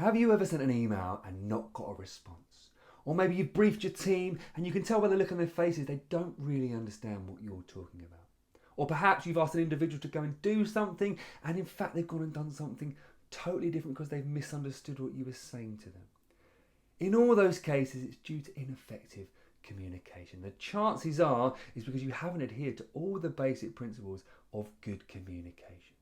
Have you ever sent an email and not got a response? Or maybe you've briefed your team and you can tell by the look on their faces they don't really understand what you're talking about. Or perhaps you've asked an individual to go and do something and in fact they've gone and done something totally different because they've misunderstood what you were saying to them. In all those cases, it's due to ineffective communication. The chances are is because you haven't adhered to all the basic principles of good communication.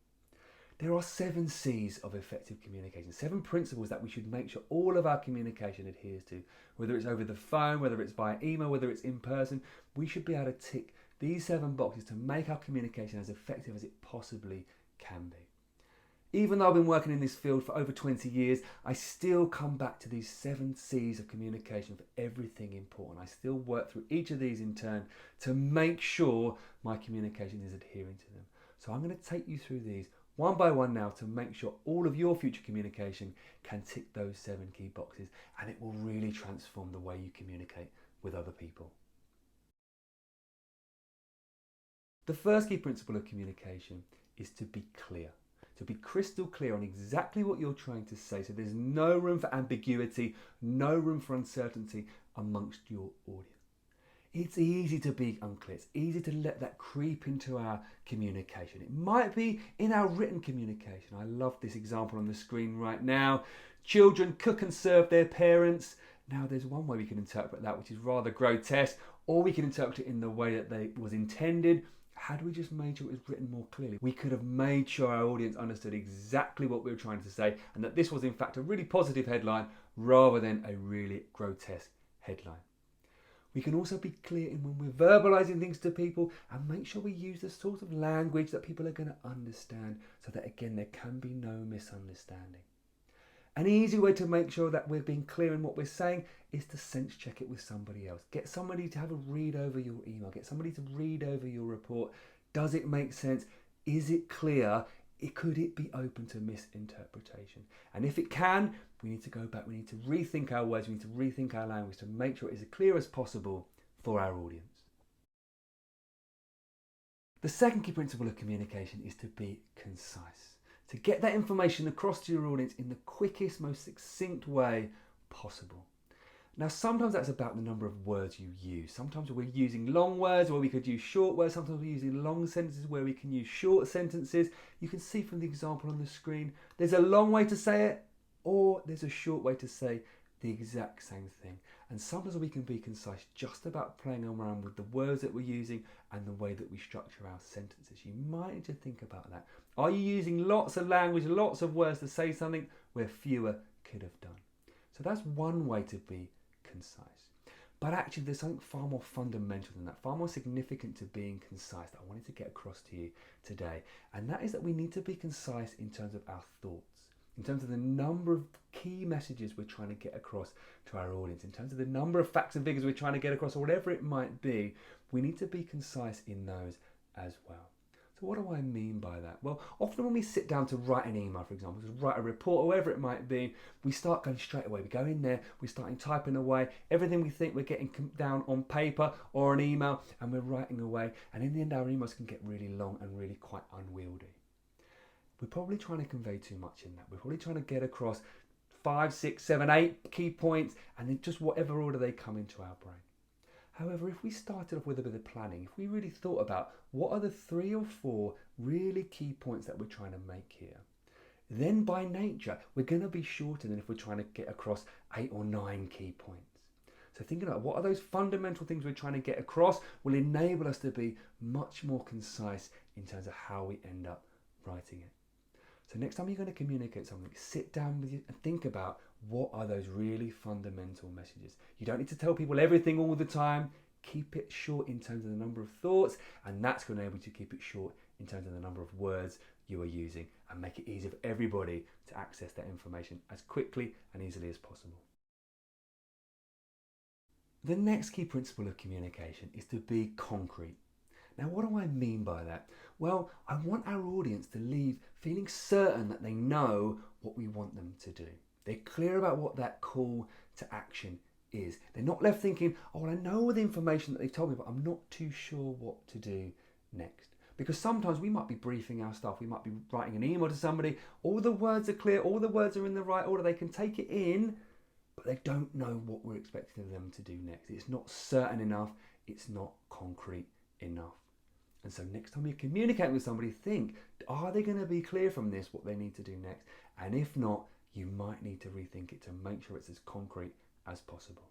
There are 7 C's of effective communication, 7 principles that we should make sure all of our communication adheres to. Whether it's over the phone, whether it's by email, whether it's in person, we should be able to tick these 7 boxes to make our communication as effective as it possibly can be. Even though I've been working in this field for over 20 years, I still come back to these 7 C's of communication for everything important. I still work through each of these in turn to make sure my communication is adhering to them. So I'm going to take you through these one by one now to make sure all of your future communication can tick those 7 key boxes, and it will really transform the way you communicate with other people. The first key principle of communication is to be clear. To be crystal clear on exactly what you're trying to say, so there's no room for ambiguity, no room for uncertainty amongst your audience. It's easy to be unclear, it's easy to let that creep into our communication. It might be in our written communication. I love this example on the screen right now. Children cook and serve their parents. Now there's one way we can interpret that which is rather grotesque, or we can interpret it in the way that it was intended. Had we just made sure it was written more clearly, we could have made sure our audience understood exactly what we were trying to say, and that this was in fact a really positive headline rather than a really grotesque headline. We can also be clear in when we're verbalizing things to people and make sure we use the sort of language that people are going to understand, so that again there can be no misunderstanding. An easy way to make sure that we're being clear in what we're saying is to sense check it with somebody else. Get somebody to have a read over your email. Get somebody to read over your report. Does it make sense? Is it clear? Could it be open to misinterpretation? And if it can, we need to go back. We need to rethink our words. We need to rethink our language to make sure it is as clear as possible for our audience. The second key principle of communication is to be concise. To get that information across to your audience in the quickest, most succinct way possible. Now, sometimes that's about the number of words you use. Sometimes we're using long words where we could use short words. Sometimes we're using long sentences where we can use short sentences. You can see from the example on the screen, there's a long way to say it, or there's a short way to say the exact same thing. And sometimes we can be concise just about playing around with the words that we're using and the way that we structure our sentences. You might need to think about that. Are you using lots of language, lots of words to say something where fewer could have done? So that's one way to be concise. But actually there's something far more fundamental than that, far more significant to being concise that I wanted to get across to you today. And that is that we need to be concise in terms of our thoughts, in terms of the number of key messages we're trying to get across to our audience, in terms of the number of facts and figures we're trying to get across, or whatever it might be. We need to be concise in those as well. So what do I mean by that? Well, often when we sit down to write an email, for example, to write a report or whatever it might be, we start going straight away. We go in there, we're starting typing away, everything we think we're getting down on paper or an email, and we're writing away. And in the end, our emails can get really long and really quite unwieldy. We're probably trying to convey too much in that. We're probably trying to get across 5, 6, 7, 8 key points, and then just whatever order they come into our brain. However, if we started off with a bit of planning, if we really thought about what are the 3 or 4 really key points that we're trying to make here, then by nature, we're going to be shorter than if we're trying to get across 8 or 9 key points. So thinking about what are those fundamental things we're trying to get across will enable us to be much more concise in terms of how we end up writing it. So next time you're going to communicate something, sit down with you and think about what are those really fundamental messages. You don't need to tell people everything all the time. Keep it short in terms of the number of thoughts, and that's going to enable you to keep it short in terms of the number of words you are using, and make it easy for everybody to access that information as quickly and easily as possible. The next key principle of communication is to be concrete. Now, what do I mean by that? Well, I want our audience to leave feeling certain that they know what we want them to do. They're clear about what that call to action is. They're not left thinking, oh, well, I know all the information that they've told me, but I'm not too sure what to do next. because sometimes we might be briefing our staff, we might be writing an email to somebody, all the words are clear, all the words are in the right order, they can take it in, but they don't know what we're expecting them to do next. It's not certain enough, it's not concrete enough. And so next time you communicate with somebody, think, are they going to be clear from this what they need to do next? And if not, you might need to rethink it to make sure it's as concrete as possible.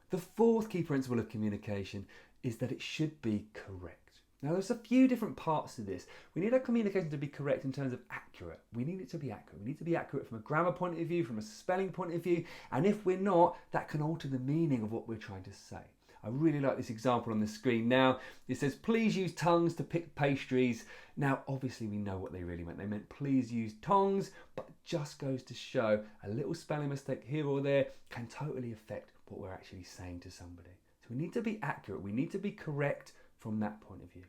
The fourth key principle of communication is that it should be correct. Now there's a few different parts to this. We need our communication to be correct in terms of accurate. We need it to be accurate. We need to be accurate from a grammar point of view, from a spelling point of view, and if we're not, that can alter the meaning of what we're trying to say. I really like this example on the screen now. It says, please use tongs to pick pastries. Now, obviously we know what they really meant. They meant please use tongs, but it just goes to show a little spelling mistake here or there can totally affect what we're actually saying to somebody. So we need to be accurate. We need to be correct from that point of view.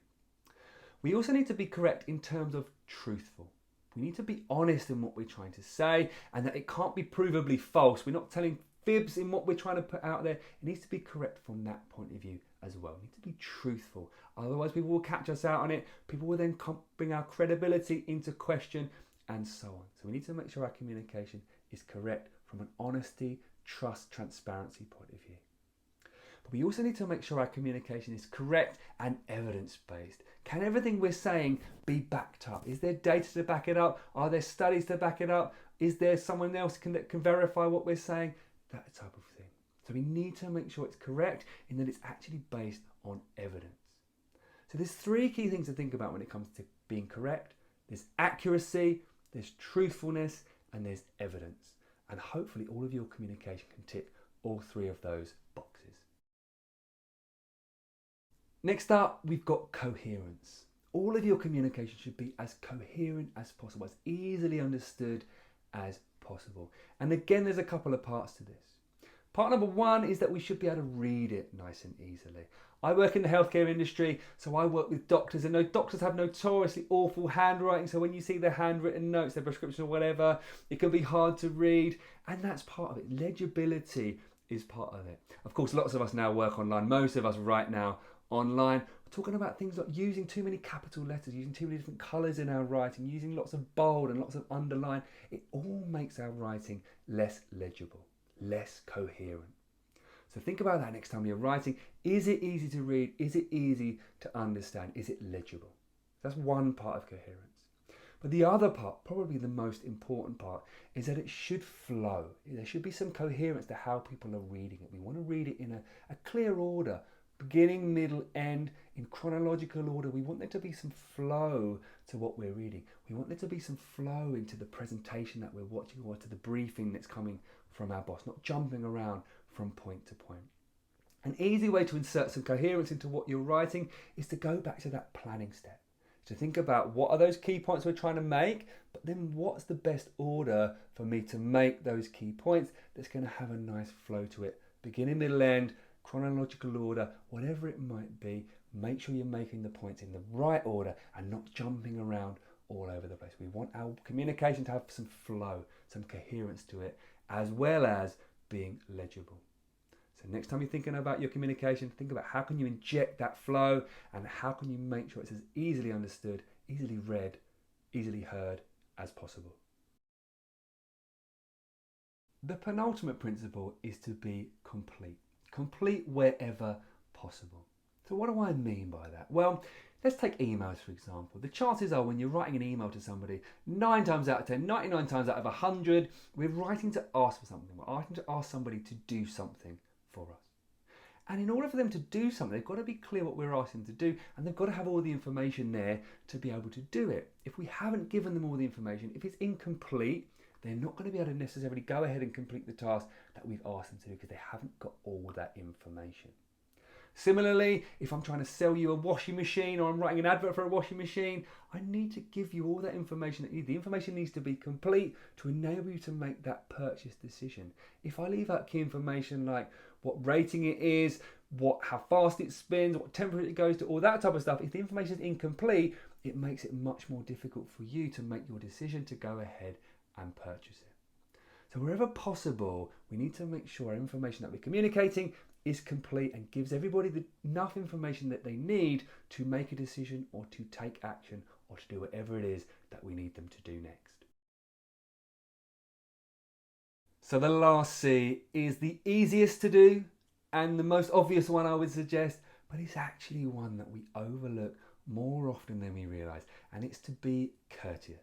We also need to be correct in terms of truthful. We need to be honest in what we're trying to say and that it can't be provably false. We're not telling fibs in what we're trying to put out there. It needs to be correct from that point of view as well. We need to be truthful. Otherwise people will catch us out on it. People will then bring our credibility into question and so on. So we need to make sure our communication is correct from an honesty, trust, transparency point of view. But we also need to make sure our communication is correct and evidence-based. Can everything we're saying be backed up? Is there data to back it up? Are there studies to back it up? Is there someone else that can verify what we're saying? That type of thing. So we need to make sure it's correct in that it's actually based on evidence. So there's three key things to think about when it comes to being correct. There's accuracy, there's truthfulness, and there's evidence. And hopefully all of your communication can tick all three of those boxes. Next up, we've got coherence. All of your communication should be as coherent as possible, as easily understood as possible. And again, there's a couple of parts to this. Part number one is that we should be able to read it nice and easily. I work in the healthcare industry, so I work with doctors, and those doctors have notoriously awful handwriting. So when you see their handwritten notes, their prescription or whatever, it can be hard to read, and that's part of it. Legibility is part of it. Of course, lots of us now work online. Most of us right now online. We're talking about things like using too many capital letters, using too many different colours in our writing, using lots of bold and lots of underline. It all makes our writing less legible, less coherent. So think about that next time you're writing. Is it easy to read? Is it easy to understand? Is it legible? That's one part of coherence. But the other part, probably the most important part, is that it should flow. There should be some coherence to how people are reading it. We want to read it in a clear order, beginning, middle, end, in chronological order. We want there to be some flow to what we're reading. We want there to be some flow into the presentation that we're watching or to the briefing that's coming from our boss, not jumping around from point to point. An easy way to insert some coherence into what you're writing is to go back to that planning step. To think about what are those key points we're trying to make, but then what's the best order for me to make those key points that's going to have a nice flow to it. Beginning, middle, end, chronological order, whatever it might be, make sure you're making the points in the right order and not jumping around all over the place. We want our communication to have some flow, some coherence to it, as well as being legible. So next time you're thinking about your communication, think about how can you inject that flow and how can you make sure it's as easily understood, easily read, easily heard as possible. The penultimate principle is to be complete. Complete wherever possible. So what do I mean by that? Well, let's take emails for example. The chances are when you're writing an email to somebody, 9 times out of 10, 99 times out of 100, we're writing to ask for something. We're writing to ask somebody to do something for us. And in order for them to do something, they've got to be clear what we're asking them to do, and they've got to have all the information there to be able to do it. If we haven't given them all the information, if it's incomplete, they're not going to be able to necessarily go ahead and complete the task that we've asked them to do because they haven't got all that information. Similarly, if I'm trying to sell you a washing machine or I'm writing an advert for a washing machine, I need to give you all that information that you need. The information needs to be complete to enable you to make that purchase decision. If I leave out key information like what rating it is, how fast it spins, what temperature it goes to, all that type of stuff, if the information is incomplete, it makes it much more difficult for you to make your decision to go ahead and purchase it. So wherever possible, we need to make sure our information that we're communicating is complete and gives everybody enough information that they need to make a decision or to take action or to do whatever it is that we need them to do next. So the last C is the easiest to do and the most obvious one I would suggest, but it's actually one that we overlook more often than we realise, and it's to be courteous.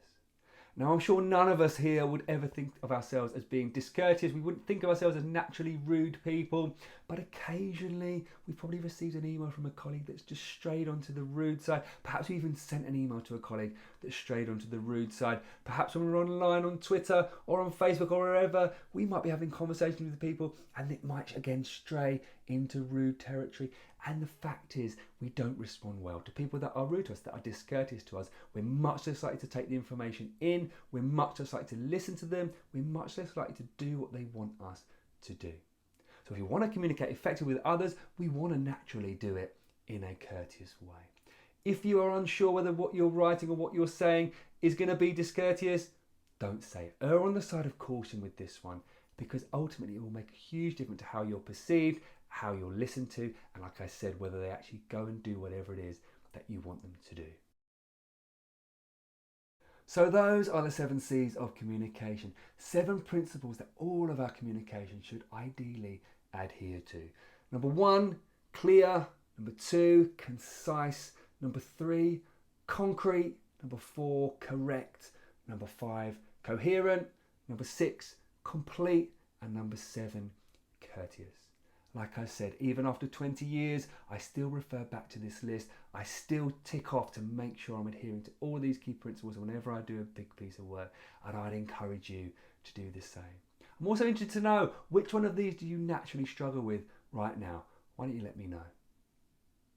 Now, I'm sure none of us here would ever think of ourselves as being discourteous. We wouldn't think of ourselves as naturally rude people, but occasionally we've probably received an email from a colleague that's just strayed onto the rude side. Perhaps we even sent an email to a colleague that strayed onto the rude side. Perhaps when we're online on Twitter or on Facebook or wherever, we might be having conversations with people and it might again stray into rude territory. And the fact is, we don't respond well to people that are rude to us, that are discourteous to us. We're much less likely to take the information in. We're much less likely to listen to them. We're much less likely to do what they want us to do. So if we want to communicate effectively with others, we want to naturally do it in a courteous way. If you are unsure whether what you're writing or what you're saying is going to be discourteous, don't say it. Err on the side of caution with this one, because ultimately it will make a huge difference to how you're perceived, how you're listened to, and like I said, whether they actually go and do whatever it is that you want them to do. So those are the 7 C's of communication. 7 principles that all of our communication should ideally adhere to. Number 1, clear. Number 2, concise. Number 3, concrete. Number 4, correct. Number 5, coherent. Number 6, complete. And number 7, courteous. Like I said, even after 20 years, I still refer back to this list. I still tick off to make sure I'm adhering to all these key principles whenever I do a big piece of work, and I'd encourage you to do the same. I'm also interested to know, which one of these do you naturally struggle with right now? Why don't you let me know?